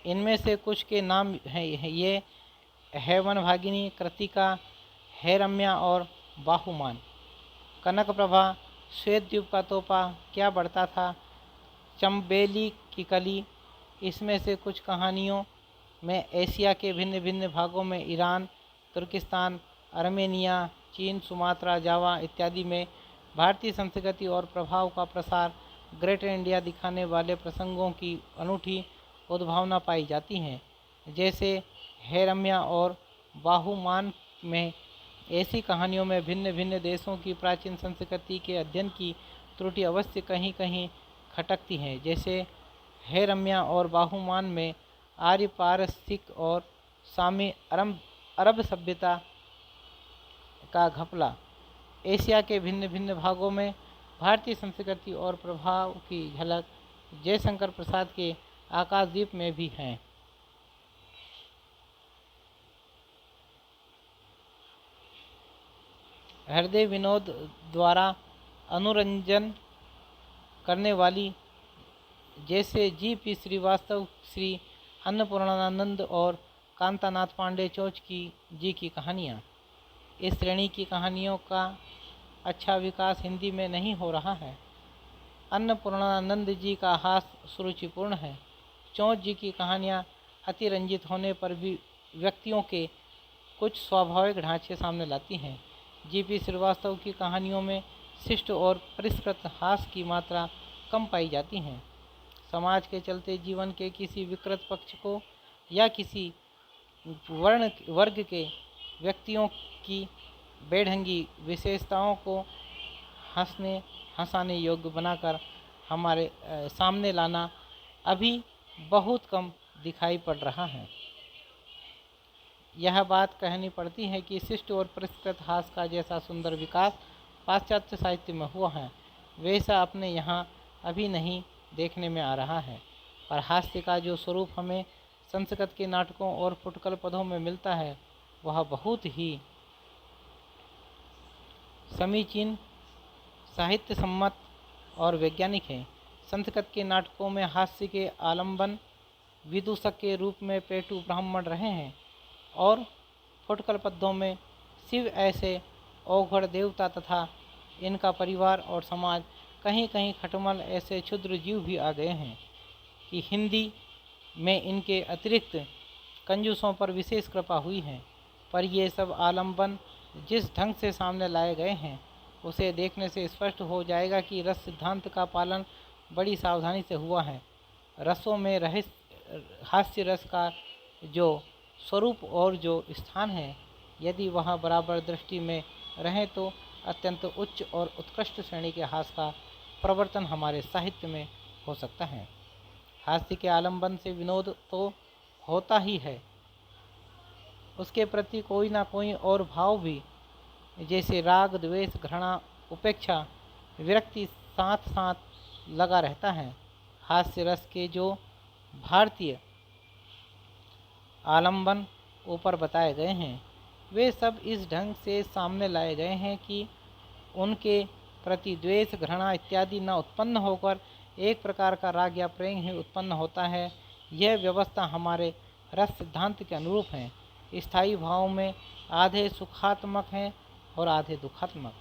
इनमें से कुछ के नाम हैं ये है वनभागिनी, कृतिका, है रम्या और बाहुमान। कनक प्रभा, श्वेत द्वीप का तोपा, क्या बढ़ता था, चंबेली की कली। इसमें से कुछ कहानियों में एशिया के भिन्न भिन्न भागों में ईरान, तुर्किस्तान, आर्मेनिया, चीन, सुमात्रा, जावा इत्यादि में भारतीय संस्कृति और प्रभाव का प्रसार, ग्रेटर इंडिया दिखाने वाले प्रसंगों की अनूठी उद्भावना पाई जाती हैं। जैसे है रम्या और बाहुमान में ऐसी कहानियों में भिन्न भिन्न देशों की प्राचीन संस्कृति के अध्ययन की त्रुटि अवश्य कहीं कहीं खटकती हैं। जैसे है रम्या और बाहुमान में आर्य, पारसिक और सामी अरब सभ्यता का घपला, एशिया के भिन्न भिन्न भागों में भारतीय संस्कृति और प्रभाव की झलक जयशंकर प्रसाद के आकाशदीप में भी हैं। हृदय विनोद द्वारा अनुरंजन करने वाली जैसे जी.पी. श्रीवास्तव, श्री अन्नपूर्णानंद और कांतानाथ पांडे चौच जी की कहानियाँ। इस श्रेणी की कहानियों का अच्छा विकास हिंदी में नहीं हो रहा है। अन्नपूर्णानंद जी का हास सुरुचिपूर्ण है। चौच जी की कहानियाँ अतिरंजित होने पर भी व्यक्तियों के कुछ स्वाभाविक ढांचे सामने लाती हैं। जी.पी. श्रीवास्तव की कहानियों में शिष्ट और परिष्कृत हास की मात्रा कम पाई जाती हैं। समाज के चलते जीवन के किसी विकृत पक्ष को या किसी वर्ग के व्यक्तियों की बेढंगी विशेषताओं को हंसाने योग्य बनाकर हमारे सामने लाना अभी बहुत कम दिखाई पड़ रहा है। यह बात कहनी पड़ती है कि शिष्ट और परिष्कृत हास का जैसा सुंदर विकास पाश्चात्य साहित्य में हुआ है, वैसा अपने यहाँ अभी नहीं देखने में आ रहा है। पर हास्य का जो स्वरूप हमें संस्कृत के नाटकों और फुटकल पदों में मिलता है, वह बहुत ही समीचीन, साहित्य सम्मत और वैज्ञानिक है। संस्कृत के नाटकों में हास्य के आलंबन विदूषक के रूप में पेटू ब्राह्मण रहे हैं और फुटकल पद्यों में शिव ऐसे अवघड़ देवता तथा इनका परिवार और समाज, कहीं कहीं खटमल ऐसे क्षुद्र जीव भी आ गए हैं कि हिंदी में इनके अतिरिक्त कंजूसों पर विशेष कृपा हुई है। पर ये सब आलंबन जिस ढंग से सामने लाए गए हैं, उसे देखने से स्पष्ट हो जाएगा कि रस सिद्धांत का पालन बड़ी सावधानी से हुआ है। रसों में हास्य रस का जो स्वरूप और जो स्थान है, यदि वह बराबर दृष्टि में रहें तो अत्यंत उच्च और उत्कृष्ट श्रेणी के हास्य का प्रवर्तन हमारे साहित्य में हो सकता है। हास्य के आलंबन से विनोद तो होता ही है, उसके प्रति कोई ना कोई और भाव भी, जैसे राग, द्वेष, घृणा, उपेक्षा, विरक्ति साथ साथ लगा रहता है। हास्य रस के जो भारतीय आलंबन ऊपर बताए गए हैं, वे सब इस ढंग से सामने लाए गए हैं कि उनके प्रति द्वेष, घृणा इत्यादि न उत्पन्न होकर एक प्रकार का राग या प्रेम ही उत्पन्न होता है। यह व्यवस्था हमारे रस सिद्धांत के अनुरूप है। स्थायी भाव में आधे सुखात्मक हैं और आधे दुखात्मक।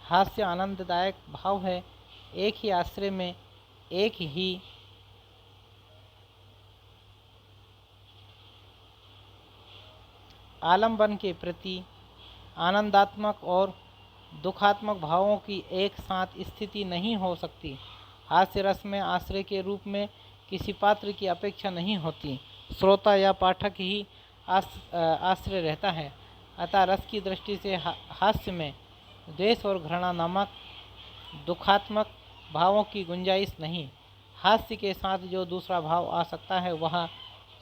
हास्य आनंददायक भाव है। एक ही आश्रय में एक ही आलंबन के प्रति आनंदात्मक और दुखात्मक भावों की एक साथ स्थिति नहीं हो सकती। हास्य रस में आश्रय के रूप में किसी पात्र की अपेक्षा नहीं होती, श्रोता या पाठक ही आश्रय रहता है। अतः रस की दृष्टि से हास्य में द्वेष और घृणा नामक दुखात्मक भावों की गुंजाइश नहीं। हास्य के साथ जो दूसरा भाव आ सकता है, वह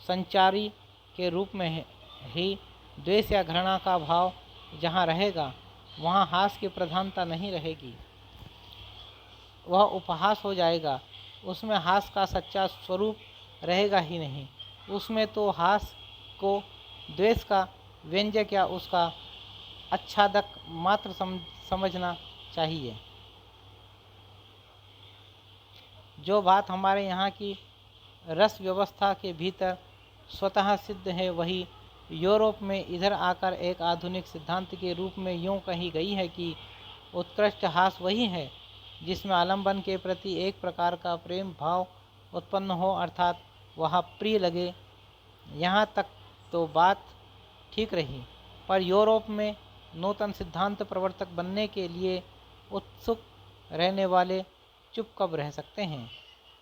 संचारी के रूप में ही द्वेष या घृणा का भाव जहाँ रहेगा, वहाँ हास्य की प्रधानता नहीं रहेगी, वह उपहास हो जाएगा। उसमें हास्य का सच्चा स्वरूप रहेगा ही नहीं। उसमें तो हास्य को द्वेष का व्यंजक या उसका आच्छादक मात्र समझना चाहिए। जो बात हमारे यहाँ की रस व्यवस्था के भीतर स्वतः सिद्ध है, वही यूरोप में इधर आकर एक आधुनिक सिद्धांत के रूप में यूँ कही गई है कि उत्कृष्ट हास वही है जिसमें आलम्बन के प्रति एक प्रकार का प्रेम भाव उत्पन्न हो, अर्थात वह प्रिय लगे। यहाँ तक तो बात ठीक रही, पर यूरोप में नूतन सिद्धांत प्रवर्तक बनने के लिए उत्सुक रहने वाले चुप कब रह सकते हैं?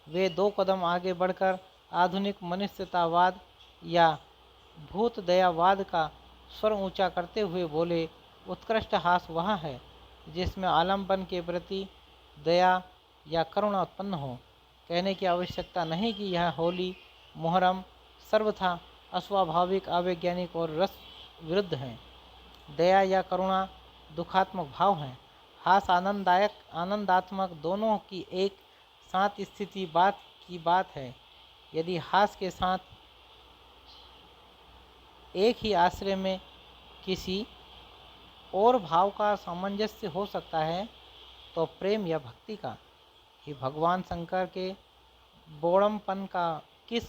वे 2 कदम आगे बढ़कर आधुनिक मनुष्यतावाद या भूत दयावाद का स्वर ऊंचा करते हुए बोले, उत्कृष्ट हास वह है जिसमें आलम्बन के प्रति दया या करुणा उत्पन्न हो। कहने की आवश्यकता नहीं कि यह होली मुहर्रम सर्वथा अस्वाभाविक, अवैज्ञानिक और रस विरुद्ध हैं। दया या करुणा दुखात्मक भाव हैं। हास आनंदात्मक, दोनों की एक साथ स्थिति बात है। यदि हास के साथ एक ही आश्रय में किसी और भाव का सामंजस्य हो सकता है, तो प्रेम या भक्ति का ही भगवान शंकर के बोड़मपन का किस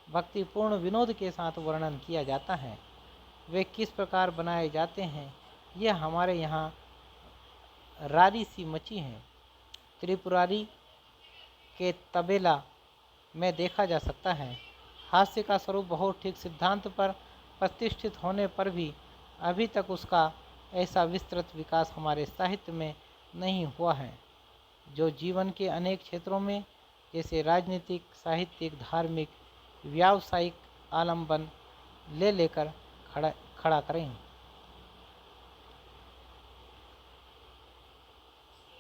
भक्तिपूर्ण विनोद के साथ वर्णन किया जाता है, वे किस प्रकार बनाए जाते हैं, यह हमारे यहाँ रारी सी मची है त्रिपुरारी के तबेला में देखा जा सकता है। हास्य का स्वरूप बहुत ठीक सिद्धांत पर प्रतिष्ठित होने पर भी अभी तक उसका ऐसा विस्तृत विकास हमारे साहित्य में नहीं हुआ है, जो जीवन के अनेक क्षेत्रों में जैसे राजनीतिक, साहित्यिक, धार्मिक, व्यावसायिक आलंबन ले लेकर खड़ा करें।